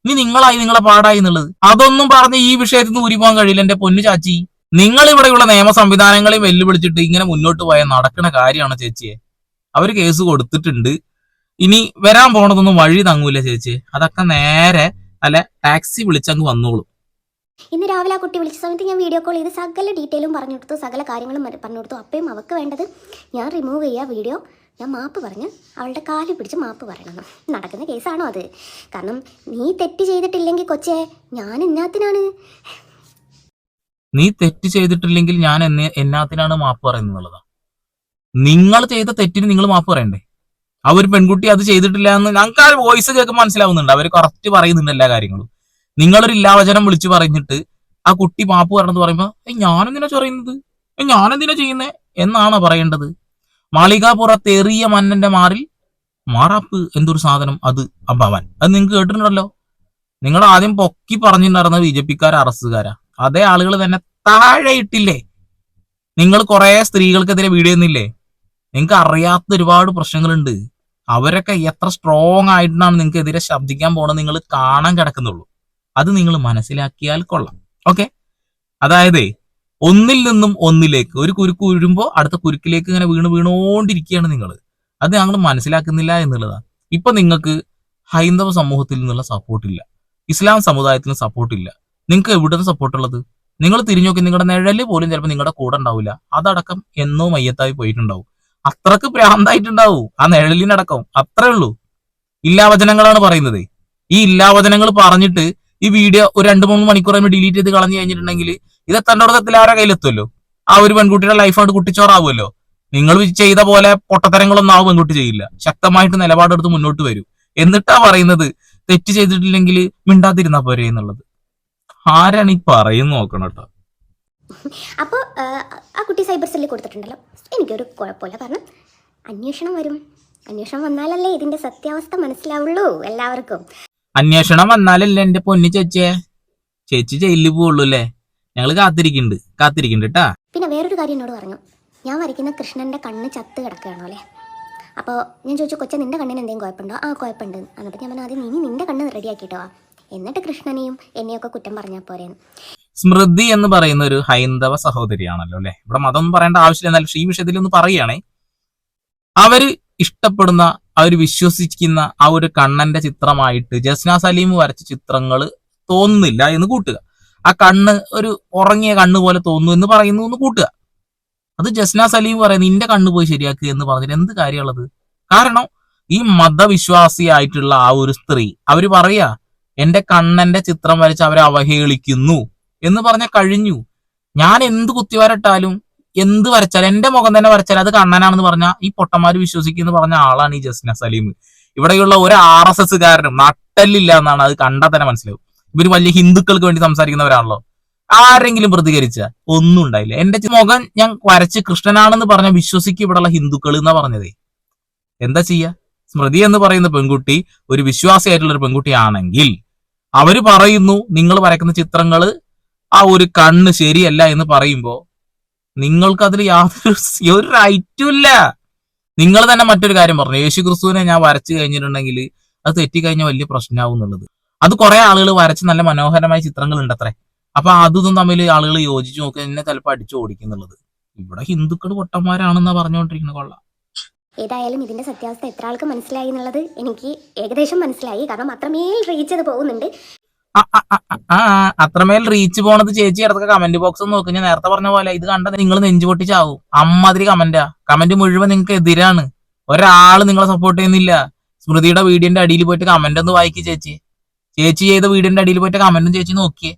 ഇനി നിങ്ങളായി നിങ്ങളെ പാടായി എന്നുള്ളത്. അതൊന്നും പറഞ്ഞ് ഈ വിഷയത്തിൽ നിന്ന് ഊരിപ്പോകാൻ കഴിയില്ല എന്റെ പൊന്നു ചാച്ചി. നിങ്ങൾ ഇവിടെയുള്ള നിയമ സംവിധാനങ്ങളെയും വെല്ലുവിളിച്ചിട്ട് ഇങ്ങനെ മുന്നോട്ട് പോയാൽ നടക്കുന്ന കാര്യമാണ് ചേച്ചിയെ. അവര് കേസ് കൊടുത്തിട്ടുണ്ട്, ഇനി വരാൻ പോണതൊന്നും വഴി തങ്ങൂല ചേച്ചിയെ. അതൊക്കെ നേരെ അല്ല ടാക്സി വിളിച്ചങ്ങ് വന്നോളൂ. ഇന്ന് രാവിലെ ആ കുട്ടി വിളിച്ച സമയത്ത് ഞാൻ വീഡിയോ കോൾ ചെയ്ത് സകല ഡീറ്റെയിലും പറഞ്ഞു കൊടുത്തു, സകല കാര്യങ്ങളും പറഞ്ഞു കൊടുത്തു. അപ്പോഴും അവൾക്ക് വേണ്ടത് ഞാൻ റിമൂവ് ചെയ്യുക വീഡിയോ, ഞാൻ മാപ്പ് പറഞ്ഞ് അവളുടെ കാല് പിടിച്ച് മാപ്പ് പറയണം. നടക്കുന്ന കേസാണോ അത്? കാരണം നീ തെറ്റ് ചെയ്തിട്ടില്ലെങ്കിൽ കൊച്ചേ ഞാൻ എന്നാത്തിനാണ്? നീ തെറ്റ് ചെയ്തിട്ടില്ലെങ്കിൽ ഞാൻ എന്നാത്തിനാണ് മാപ്പ് പറയുന്നുള്ളതാ. നിങ്ങൾ ചെയ്ത തെറ്റിന് നിങ്ങൾ മാപ്പ് പറയണ്ടേ? ആ ഒരു പെൺകുട്ടി അത് ചെയ്തിട്ടില്ല എന്ന് ഞങ്ങൾക്ക് ആ വോയിസ് കേൾക്കുമ്പോൾ മനസ്സിലാവുന്നുണ്ട്, അവർ കറക്റ്റ് പറയുന്നുണ്ട് എല്ലാ കാര്യങ്ങളും. നിങ്ങളൊരു ഇല്ലാവചനം വിളിച്ചു പറഞ്ഞിട്ട് ആ കുട്ടി മാപ്പ് പറയണമെന്ന് പറയുമ്പോ ഞാനെന്തിനാ പറയുന്നത്, ഞാനെന്തിനാ ചെയ്യുന്നേ എന്നാണോ പറയേണ്ടത്? മാളികാപുറത്തേറിയ മന്നന്റെ മാറിൽ മാറാപ്പ് എന്തൊരു സാധനം അത് അഭവൻ, അത് നിങ്ങൾക്ക് കേട്ടിട്ടുണ്ടല്ലോ. നിങ്ങൾ ആദ്യം പൊക്കി പറഞ്ഞിട്ടുണ്ടായിരുന്ന BJP-ക്കാരാ അറസ്റ്റുകാരാ, അതേ ആളുകൾ തന്നെ താഴെ ഇട്ടില്ലേ. നിങ്ങൾ കുറെ സ്ത്രീകൾക്കെതിരെ വീഡിയോ ഒന്നില്ലേ? നിങ്ങൾക്ക് അറിയാത്ത ഒരുപാട് പ്രശ്നങ്ങളുണ്ട്. അവരൊക്കെ എത്ര സ്ട്രോങ് ആയിട്ടാണ് നിങ്ങൾക്ക് എതിരെ ശബ്ദിക്കാൻ പോണെന്ന് നിങ്ങൾ കാണാൻ കിടക്കുന്നുള്ളൂ. അത് നിങ്ങൾ മനസ്സിലാക്കിയാൽ കൊള്ളാം. ഓക്കെ, അതായത് ഒന്നിൽ നിന്നും ഒന്നിലേക്ക് ഒരു കുരുക്ക് വീഴുമ്പോൾ അടുത്ത കുരുക്കിലേക്ക് ഇങ്ങനെ വീണുകൊണ്ടിരിക്കുകയാണ് നിങ്ങൾ. അത് ഞങ്ങൾ മനസ്സിലാക്കുന്നില്ല എന്നുള്ളതാണ്. ഇപ്പൊ നിങ്ങൾക്ക് ഹൈന്ദവ സമൂഹത്തിൽ നിന്നുള്ള സപ്പോർട്ടില്ല, ഇസ്ലാം സമുദായത്തിന് സപ്പോർട്ടില്ല. നിങ്ങൾക്ക് എവിടുന്ന് സപ്പോർട്ടുള്ളത്? നിങ്ങൾ തിരിഞ്ഞു നോക്കി, നിങ്ങളുടെ നിഴല് പോലും ചിലപ്പോൾ നിങ്ങളുടെ കൂടെ ഉണ്ടാവില്ല. അതടക്കം എന്നോ മയ്യത്തായി പോയിട്ടുണ്ടാവും. അത്രക്ക് ഭ്രാന്തായിട്ടുണ്ടാവും ആ നിഴലിനടക്കം. അത്രേ ഉള്ളൂ. ഇല്ലാവചനങ്ങളാണ് പറയുന്നത്. ഈ ഇല്ലാവചനങ്ങൾ പറഞ്ഞിട്ട് ഈ വീഡിയോ ഒരു 2-3 മണിക്കൂർ ഡിലീറ്റ് ചെയ്ത് കളഞ്ഞു കഴിഞ്ഞിട്ടുണ്ടെങ്കിൽ ഇത് എത്തേണ്ടത്തിൽ ആരുടെ കയ്യിലെത്തുമല്ലോ. ആ ഒരു പെൺകുട്ടിയുടെ ലൈഫായിട്ട് കുട്ടിച്ചോറാവുമല്ലോ. നിങ്ങൾ ചെയ്ത പോലെ പൊട്ടത്തരങ്ങളൊന്നും ആ പെൺകുട്ടി ചെയ്യില്ല, ശക്തമായിട്ട് നിലപാടെടുത്ത് മുന്നോട്ട് വരും. എന്നിട്ടാ പറയുന്നത് തെറ്റ് ചെയ്തിട്ടില്ലെങ്കിൽ മിണ്ടാതിരുന്നാ പോരെ എന്നുള്ളത്. ആരാണ് ഈ പറയുന്ന നോക്കണം കേട്ടോ. അപ്പോൾ ആ കുട്ടി സൈബർ സെല്ലിൽ കൊടുത്തിട്ടുണ്ടല്ലോ, എനിക്കൊരു കുഴപ്പമില്ല. കാരണം അന്വേഷണം വരും, അന്വേഷണം വന്നാലല്ലേ ഇതിന്റെ സത്യാവസ്ഥ മനസ്സിലാവുള്ളൂ എല്ലാവർക്കും. അന്വേഷണം വന്നാലല്ലേ എന്റെ പൊന്നി ചേച്ചി ജയിലിൽ പോവുള്ളൂ അല്ലേ? ഞങ്ങള് കാത്തിരിക്കുന്നുണ്ട് കേട്ടാ. പിന്നെ വേറൊരു കാര്യം എന്നോട് പറഞ്ഞു, ഞാൻ വരയ്ക്കുന്ന കൃഷ്ണന്റെ കണ്ണ് ചത്ത് കിടക്കുകയാണോ അല്ലേ? അപ്പോൾ ഞാൻ ചോദിച്ചു, കൊച്ചെ നിന്റെ കണ്ണിന് എന്തെങ്കിലും കുഴപ്പമുണ്ടോ? ആ കുഴപ്പമുണ്ട്. എന്നിട്ട് ഞാൻ പറഞ്ഞു, ആദ്യം നീ നിന്റെ കണ്ണ് റെഡിയാക്കിട്ടോ, എന്നിട്ട് കൃഷ്ണനെയും എന്നെയൊക്കെ കുറ്റം പറഞ്ഞാൽ പോരേന്ന്. സ്മൃതി എന്ന് പറയുന്ന ഒരു ഹൈന്ദവ സഹോദരിയാണല്ലോ അല്ലെ? ഇവിടെ മതം പറയേണ്ട ആവശ്യമില്ല, എന്നാലും ഈ വിഷയത്തിൽ ഒന്ന് പറയുകയാണേ. അവര് ഇഷ്ടപ്പെടുന്ന, അവർ വിശ്വസിക്കുന്ന ആ ഒരു കണ്ണന്റെ ചിത്രമായിട്ട് ജസ്ന സലീം വരച്ച ചിത്രങ്ങൾ തോന്നുന്നില്ല എന്ന് കൂട്ടുക. ആ കണ്ണ് ഒരു ഉറങ്ങിയ കണ്ണ് പോലെ തോന്നുന്നു എന്ന് പറയുന്നു എന്ന് കൂട്ടുക. അത് ജസ്ന സലീം പറയുന്നത് നിന്റെ കണ്ണ് പോയി ശരിയാക്കുക എന്ന് പറഞ്ഞിട്ട് എന്ത് കാര്യമുള്ളത്? കാരണം ഈ മതവിശ്വാസിയായിട്ടുള്ള ആ ഒരു സ്ത്രീ അവര് പറയാ എന്റെ കണ്ണന്റെ ചിത്രം വരച്ച് അവരെ അവഹേളിക്കുന്നു എന്ന് പറഞ്ഞ കഴിഞ്ഞു. ഞാൻ എന്ത് കുത്തിവരട്ടാലും എന്ത് വരച്ചാലും എന്റെ മുഖം തന്നെ വരച്ചാൽ അത് കണ്ണനാണെന്ന് പറഞ്ഞാൽ ഈ പൊട്ടന്മാര് വിശ്വസിക്കുന്നു പറഞ്ഞ ആളാണ് ഈ ജസ്ന സലീം. ഇവിടെയുള്ള ഒരു RSSകാരനും നട്ടല്ലില്ല എന്നാണ് അത് കണ്ടാൽ തന്നെ മനസ്സിലാവും. ഇവര് വലിയ ഹിന്ദുക്കൾക്ക് വേണ്ടി സംസാരിക്കുന്നവരാണല്ലോ. ആരെങ്കിലും പ്രതികരിച്ച ഒന്നും ഉണ്ടായില്ല. എന്റെ മുഖം ഞാൻ വരച്ച് കൃഷ്ണനാണെന്ന് പറഞ്ഞ വിശ്വസിക്കും ഇവിടെയുള്ള ഹിന്ദുക്കൾ എന്നാ പറഞ്ഞതേ. എന്താ ചെയ്യാ? സ്മൃതി എന്ന് പറയുന്ന പെൺകുട്ടി ഒരു വിശ്വാസിയായിട്ടുള്ള ഒരു പെൺകുട്ടിയാണെങ്കിൽ അവര് പറയുന്നു നിങ്ങൾ വരയ്ക്കുന്ന ചിത്രങ്ങള് ആ ഒരു കണ്ണ് ശരിയല്ല എന്ന് പറയുമ്പോ നിങ്ങൾക്ക് അതിൽ യാതൊരു റൈറ്റും ഇല്ല. നിങ്ങൾ തന്നെ മറ്റൊരു കാര്യം പറഞ്ഞു, യേശു ക്രിസ്തുവിനെ ഞാൻ വരച്ചു കഴിഞ്ഞിട്ടുണ്ടെങ്കിൽ അത് തെറ്റിക്കഴിഞ്ഞാൽ വലിയ പ്രശ്നമാവും എന്നുള്ളത്. അത് കുറെ ആളുകൾ വരച്ച് നല്ല മനോഹരമായ ചിത്രങ്ങൾ ഉണ്ടത്രേ. അപ്പൊ അതൊന്നും തമ്മിൽ ആളുകൾ യോജിച്ച് നോക്കി എന്നെ ചിലപ്പോൾ അടിച്ചു ഓടിക്കുന്നുള്ളത്. ഇവിടെ ഹിന്ദുക്കൾ പൊട്ടന്മാരാണെന്നാ പറഞ്ഞുകൊണ്ടിരിക്കുന്നത്. കൊള്ളാം. ഏതായാലും ഇതിന്റെ സത്യാവസ്ഥ എത്ര ആൾക്ക് മനസ്സിലായി എന്നുള്ളത് എനിക്ക് ഏകദേശം മനസ്സിലായി. കാരണം അത്രമേൽ റീച്ച് ചെയ്ത് പോകുന്നുണ്ട്. അത്രമേൽ റീച്ച് പോണത് ചേച്ചി ഇടത്തൊക്കെ കമന്റ് ബോക്സ് നോക്കി. ഞാൻ നേരത്തെ പറഞ്ഞ പോലെ ഇത് കണ്ട നിങ്ങൾ നെഞ്ചു പൊട്ടിച്ചാവും. അമ്മാതിരി കമന്റ് മുഴുവൻ നിങ്ങൾക്ക് എതിരാണ്. ഒരാള് നിങ്ങളെ സപ്പോർട്ട് ചെയ്യുന്നില്ല. സ്മൃതിയുടെ വീഡിയോന്റെ അടിയിൽ പോയിട്ട് കമന്റ് ഒന്ന് വായിക്കി ചേച്ചി. ചേച്ചി ചെയ്ത വീഡിയോന്റെ അടിയിൽ പോയിട്ട് കമന്റും ചേച്ചി നോക്കിയേ.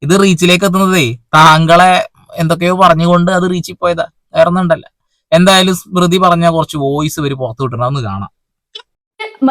ഇത് റീച്ചിലേക്ക് എത്തുന്നതേ താങ്കളെ എന്തൊക്കെയോ പറഞ്ഞുകൊണ്ട് അത് റീച്ചിൽ പോയതാ, വേറെ ഒന്നും ഉണ്ടല്ല. എന്തായാലും സ്മൃതി പറഞ്ഞ കുറച്ച് വോയിസ് ഇവര് പുറത്തു വിട്ടണമെന്ന് കാണാം.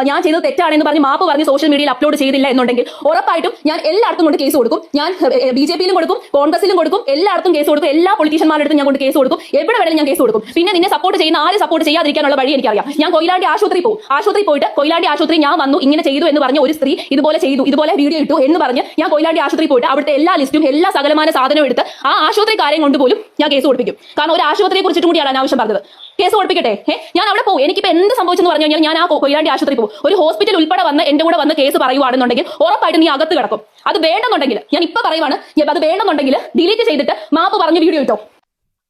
ഞാൻ ചെയ്തത് തെറ്റാണെന്ന് പറഞ്ഞ് മാപ്പ് പറഞ്ഞ് സോഷ്യൽ മീഡിയയിൽ അപ്ലോഡ് ചെയ്തില്ല എന്നുണ്ടെങ്കിൽ ഉറപ്പായിട്ടും ഞാൻ എല്ലായിടത്തും കൊണ്ട് കേസ് കൊടുക്കും. ഞാൻ BJPയിലും കൊടുക്കും, കോൺഗ്രസിലും കൊടുക്കും, എല്ലായിടത്തും കേസ് കൊടുക്കും. എല്ലാ പൊളിറ്റീഷ്യന്മാരുടെ അടുത്തും ഞാൻ കൊണ്ട് കേസ് കൊടുക്കും. എവിടെ വേണമെങ്കിലും ഞാൻ കേസ് കൊടുക്കും. പിന്നെ നിന്നെ സപ്പോർട്ട് ചെയ്യുന്ന ആരും സപ്പോർട്ട് ചെയ്യാതിരിക്കാനുള്ള വഴി എനിക്കറിയാം. ഞാൻ കൊയിലാണ്ടി ആശുപത്രി പോകും. ആശുപത്രി പോയിട്ട് കൊയിലാണ്ടി ആശുപത്രി ഞാൻ വന്നു ഇങ്ങനെ ചെയ്തു എന്ന് പറഞ്ഞ ഒരു സ്ത്രീ ഇതുപോലെ ചെയ്തു, ഇതുപോലെ വീഡിയോ ഇട്ടു എന്ന് പറഞ്ഞ് ഞാൻ കൊയിലാണ്ടി ആശുപത്രി പോയിട്ട് അവിടുത്തെ എല്ലാ ലിസ്റ്റും എല്ലാ സകലമാന സാധനവും എടുത്ത് ആ ആശുപത്രിക്കാരെയും കൊണ്ട് പോലും ഞാൻ കേസ് കൊടുപ്പിക്കും. കാരണം ഒരു ആശുപത്രിയെ കുറിച്ചിട്ടും കൂടിയാണ് അനാവശ്യം പറഞ്ഞത്. കേസ് കൊടുപ്പിക്കട്ടെ. ഞാൻ അവിടെ പോകും. എനിക്കിപ്പോൾ എന്ത് സംഭവിച്ചെന്ന് പറഞ്ഞു കഴിഞ്ഞാൽ ഞാൻ ആ കൊയിലാണ്ടി ആശുപത്രി പോകും. ഒരു ഹോസ്പിറ്റൽ ഉൾപ്പെടെ വന്ന് എന്റെ കൂടെ വന്ന് കേസ് പറയുവാണെന്നുണ്ടെങ്കിൽ ഉറപ്പായിട്ട് നീ അകത്ത് കിടക്കും. അത് വേണ്ടെന്നുണ്ടെങ്കിൽ ഞാൻ ഇപ്പൊ പറയുവാണ്, അത് വേണ്ടെന്നുണ്ടെങ്കിൽ ഡിലീറ്റ് ചെയ്തിട്ട് മാപ്പ് പറഞ്ഞ് വീഡിയോ ഇട്ടോ.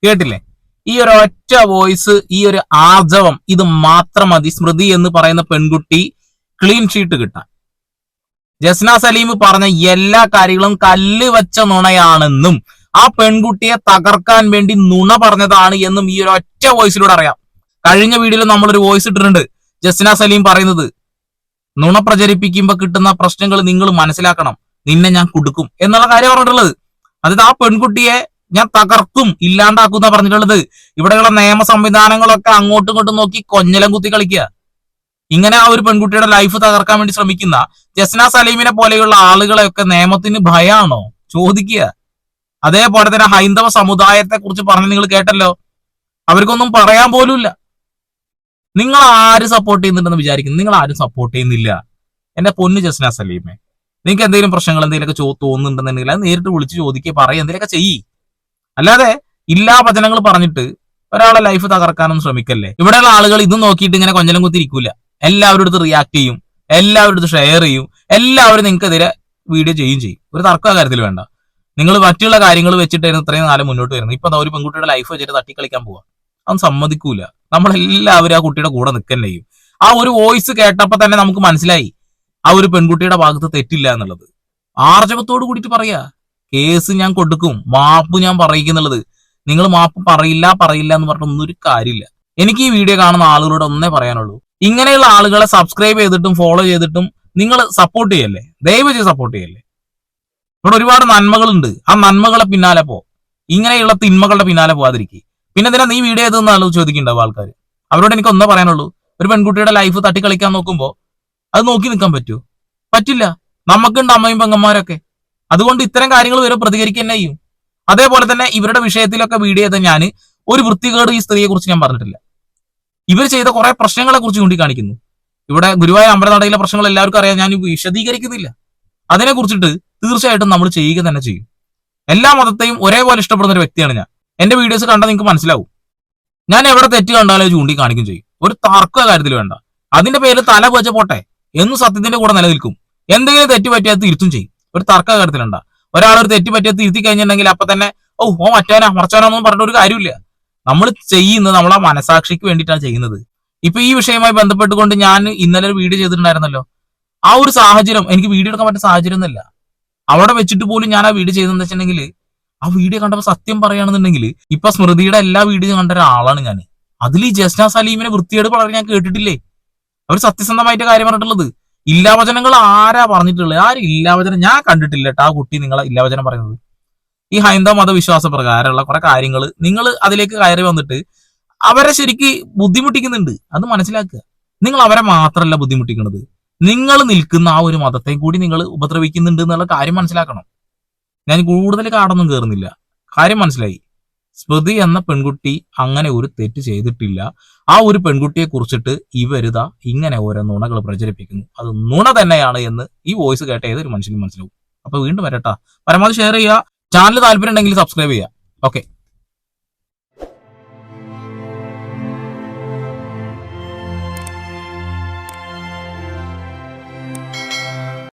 കേട്ടില്ലേ? ഈ ഒരു ഒറ്റ വോയിസ്, ഈ ഒരു ആർജവം, ഇത് മാത്രം മതി സ്മൃതി എന്ന് പറയുന്ന പെൺകുട്ടി ക്ലീൻ ഷീറ്റ് കിട്ടാൻ. ജസ്ന സലീം പറഞ്ഞ എല്ലാ കാര്യങ്ങളും കല്ല് വെച്ച നുണയാണെന്നും ആ പെൺകുട്ടിയെ തകർക്കാൻ വേണ്ടി നുണ പറഞ്ഞതാണ് എന്നും ഈ ഒരു ഒറ്റ വോയിസിലൂടെ അറിയാം. കഴിഞ്ഞ വീഡിയോയിൽ നമ്മളൊരു വോയിസ് ഇട്ടിട്ടുണ്ട്. ജസ്ന സലീം പറയുന്നത് നുണ പ്രചരിപ്പിക്കുമ്പോൾ കിട്ടുന്ന പ്രശ്നങ്ങൾ നിങ്ങൾ മനസ്സിലാക്കണം, നിന്നെ ഞാൻ കൊടുക്കും എന്നുള്ള കാര്യം പറഞ്ഞിട്ടുള്ളത്. അതായത് ആ പെൺകുട്ടിയെ ഞാൻ തകർക്കും, ഇല്ലാണ്ടാക്കും എന്നാ പറഞ്ഞിട്ടുള്ളത്. ഇവിടെയുള്ള നിയമ സംവിധാനങ്ങളൊക്കെ അങ്ങോട്ടും ഇങ്ങോട്ടും നോക്കി കൊഞ്ഞലം കുത്തി കളിക്കുക. ഇങ്ങനെ ആ ഒരു പെൺകുട്ടിയുടെ ലൈഫ് തകർക്കാൻ വേണ്ടി ശ്രമിക്കുന്ന ജസ്ന സലീമിനെ പോലെയുള്ള ആളുകളെയൊക്കെ നിയമത്തിന് ഭയാണോ ചോദിക്കുക. അതേപോലെ തന്നെ ഹൈന്ദവ സമുദായത്തെ കുറിച്ച് പറഞ്ഞ് നിങ്ങൾ കേട്ടല്ലോ, അവർക്കൊന്നും പറയാൻ പോലുമില്ല. നിങ്ങൾ ആര് സപ്പോർട്ട് ചെയ്യുന്നുണ്ടെന്ന് വിചാരിക്കുന്നു? നിങ്ങൾ ആരും സപ്പോർട്ട് ചെയ്യുന്നില്ല. എന്റെ പൊന്നു ജസ്ന സലീമേ, നിങ്ങൾക്ക് എന്തെങ്കിലും പ്രശ്നങ്ങൾ എന്തെങ്കിലുമൊക്കെ തോന്നുന്നുണ്ടെന്നുണ്ടെങ്കിൽ അത് നേരിട്ട് വിളിച്ച് ചോദിക്കുക, പറയുക, എന്തെങ്കിലുമൊക്കെ ചെയ്യ്. അല്ലാതെ ഇല്ലാ വചനങ്ങൾ പറഞ്ഞിട്ട് ഒരാളെ ലൈഫ് തകർക്കാനൊന്നും ശ്രമിക്കല്ലേ. ഇവിടെയുള്ള ആളുകൾ ഇതും നോക്കിയിട്ട് ഇങ്ങനെ കൊഞ്ഞലം കുത്തിരിക്കൂല. എല്ലാവരുടെ അടുത്ത് റിയാക്ട് ചെയ്യും, എല്ലാവരുടെ അടുത്ത് ഷെയർ ചെയ്യും, എല്ലാവരും നിങ്ങൾക്കെതിരെ വീഡിയോ ചെയ്യും. ഒരു തർക്ക കാര്യത്തിൽ വേണ്ട. നിങ്ങൾ മറ്റുള്ള കാര്യങ്ങൾ വെച്ചിട്ടായിരുന്നു ഇത്രയും കാലം മുന്നോട്ട് വരുന്നത്. ഇപ്പൊ ഒരു പെൺകുട്ടിയുടെ ലൈഫ് വെച്ചിട്ട് തട്ടിക്കളിക്കാൻ പോവാ. അതൊന്നും സമ്മതിക്കൂല. നമ്മളെല്ലാവരും ആ കുട്ടിയുടെ കൂടെ നിൽക്കന്നെ ചെയ്യും. ആ ഒരു വോയിസ് കേട്ടപ്പോ തന്നെ നമുക്ക് മനസ്സിലായി ആ ഒരു പെൺകുട്ടിയുടെ ഭാഗത്ത് തെറ്റില്ല എന്നുള്ളത്. ആർജവത്തോട് കൂടിയിട്ട് പറയാ, കേസ് ഞാൻ കൊടുക്കും, മാപ്പ് ഞാൻ പറയിക്കുന്നുള്ളത്. നിങ്ങൾ മാപ്പ് പറയില്ല എന്ന് പറഞ്ഞിട്ടൊന്നും ഒരു കാര്യമില്ല. എനിക്ക് ഈ വീഡിയോ കാണുന്ന ആളുകളോട് ഒന്നേ പറയാനുള്ളൂ, ഇങ്ങനെയുള്ള ആളുകളെ സബ്സ്ക്രൈബ് ചെയ്തിട്ടും ഫോളോ ചെയ്തിട്ടും നിങ്ങൾ സപ്പോർട്ട് ചെയ്യല്ലേ, ദയവ് ചെയ്ത് സപ്പോർട്ട് ചെയ്യല്ലേ. ഇവിടെ ഒരുപാട് നന്മകളുണ്ട്. ആ നന്മകളെ പിന്നാലെ പോ, ഇങ്ങനെയുള്ള തിന്മകളുടെ പിന്നാലെ പോകാതിരിക്കും. പിന്നെ എന്തിനാ നീ വീഡിയോ ചെയ്തെന്നാണ് ചോദിക്കുന്നുണ്ടാവും ആൾക്കാർ. അവരോട് എനിക്ക് ഒന്നേ പറയാനുള്ളൂ, ഒരു പെൺകുട്ടിയുടെ ലൈഫ് തട്ടിക്കളിക്കാൻ നോക്കുമ്പോൾ അത് നോക്കി നിൽക്കാൻ പറ്റുമോ? പറ്റില്ല. നമുക്കുണ്ട് അമ്മയും പെങ്ങന്മാരൊക്കെ. അതുകൊണ്ട് ഇത്തരം കാര്യങ്ങൾ വരെ പ്രതികരിക്കുക തന്നെ ചെയ്യും. അതേപോലെ തന്നെ ഇവരുടെ വിഷയത്തിലൊക്കെ വീഡിയോ ചെയ്ത ഞാൻ ഒരു വൃത്തികേട് ഈ സ്ത്രീയെ കുറിച്ച് ഞാൻ പറഞ്ഞിട്ടില്ല. ഇവർ ചെയ്ത കുറെ പ്രശ്നങ്ങളെ കുറിച്ച് ചൂണ്ടിക്കാണിക്കുന്നു. ഇവിടെ ഗുരുവായൂർ അമ്പലനടയിലെ പ്രശ്നങ്ങൾ എല്ലാവർക്കും അറിയാം, ഞാൻ വിശദീകരിക്കുന്നില്ല. അതിനെ കുറിച്ചിട്ട് തീർച്ചയായിട്ടും നമ്മൾ ചെയ്യുക തന്നെ ചെയ്യും. എല്ലാ മതത്തെയും ഒരേപോലെ ഇഷ്ടപ്പെടുന്ന ഒരു വ്യക്തിയാണ് ഞാൻ. എന്റെ വീഡിയോസ് കണ്ടാൽ നിങ്ങൾക്ക് മനസ്സിലാവും. ഞാൻ എവിടെ തെറ്റ് കണ്ടാലും ചൂണ്ടിക്കാണിക്കും ചെയ്യും. ഒരു തർക്ക കാര്യത്തിൽ വേണ്ട. അതിന്റെ പേരിൽ തല പോച്ച പോട്ടെ എന്ന് സത്യത്തിന്റെ കൂടെ നിലനിൽക്കും. എന്തെങ്കിലും തെറ്റ് പറ്റിയത് തിരുത്തും ചെയ്യും. ഒരു തർക്ക കാര്യത്തിലുണ്ട. ഒരാളൊരു തെറ്റ് പറ്റിയത് തിരുത്തി കഴിഞ്ഞിട്ടുണ്ടെങ്കിൽ അപ്പൊ തന്നെ ഓ മറ്റാനോ മറച്ചാനോ ഒന്നും പറഞ്ഞ ഒരു കാര്യമില്ല. നമ്മൾ ചെയ്യുന്നത് നമ്മളെ മനസാക്ഷിക്ക് വേണ്ടിയിട്ടാണ് ചെയ്യുന്നത്. ഇപ്പൊ ഈ വിഷയവുമായി ബന്ധപ്പെട്ടുകൊണ്ട് ഞാൻ ഇന്നലെ ഒരു വീഡിയോ ചെയ്തിട്ടുണ്ടായിരുന്നല്ലോ. ആ ഒരു സാഹചര്യം എനിക്ക് വീഡിയോ എടുക്കാൻ പറ്റുന്ന സാഹചര്യം ഒന്നുമില്ല. അവിടെ വെച്ചിട്ട് പോലും ഞാൻ ആ വീഡിയോ ചെയ്തെന്ന് വെച്ചിട്ടുണ്ടെങ്കിൽ ആ വീഡിയോ കണ്ടപ്പോൾ സത്യം പറയുകയാണെന്നുണ്ടെങ്കിൽ ഇപ്പൊ സ്മൃതിയുടെ എല്ലാ വീഡിയോ കണ്ട ഒരാളാണ് ഞാൻ. അതിൽ ഈ ജസ്ന സലീമിനെ വൃത്തിയേട് വളരെ ഞാൻ കേട്ടിട്ടില്ലേ. അവർ സത്യസന്ധമായിട്ട് കാര്യം പറഞ്ഞിട്ടുള്ളത്. ഇല്ലാവചനങ്ങൾ ആരാ പറഞ്ഞിട്ടുള്ളത്? ആരും ഇല്ലാവചനം ഞാൻ കണ്ടിട്ടില്ല കേട്ടോ. ആ കുട്ടി നിങ്ങളെ ഇല്ലാവചനം പറയുന്നത് ഈ ഹൈന്ദവ മതവിശ്വാസ പ്രകാരമുള്ള കുറെ കാര്യങ്ങൾ നിങ്ങൾ അതിലേക്ക് കയറി വന്നിട്ട് അവരെ ശരിക്ക് ബുദ്ധിമുട്ടിക്കുന്നുണ്ട്. അത് മനസ്സിലാക്കുക. നിങ്ങൾ അവരെ മാത്രമല്ല ബുദ്ധിമുട്ടിക്കുന്നത്, നിങ്ങൾ നിൽക്കുന്ന ആ ഒരു മതത്തെ കൂടി നിങ്ങൾ ഉപദ്രവിക്കുന്നുണ്ട് എന്നുള്ള കാര്യം മനസ്സിലാക്കണം. ഞാൻ കൂടുതൽ കാടൊന്നും കയറുന്നില്ല. കാര്യം മനസ്സിലായി. സ്മൃതി എന്ന പെൺകുട്ടി അങ്ങനെ ഒരു തെറ്റ് ചെയ്തിട്ടില്ല. ആ ഒരു പെൺകുട്ടിയെ കുറിച്ചിട്ട് ഇവരുതാ ഇങ്ങനെ ഓരോ നുണകൾ പ്രചരിപ്പിക്കുന്നു. അത് നുണ തന്നെയാണ് എന്ന് ഈ വോയിസ് കേട്ട ഏതൊരു മനുഷ്യനും മനസ്സിലാവും. അപ്പൊ വീണ്ടും വരട്ടാ. പരമാവധി ഷെയർ ചെയ്യുക. ചാനൽ താല്പര്യം ഉണ്ടെങ്കിൽ സബ്സ്ക്രൈബ് ചെയ്യുക. ഓക്കെ.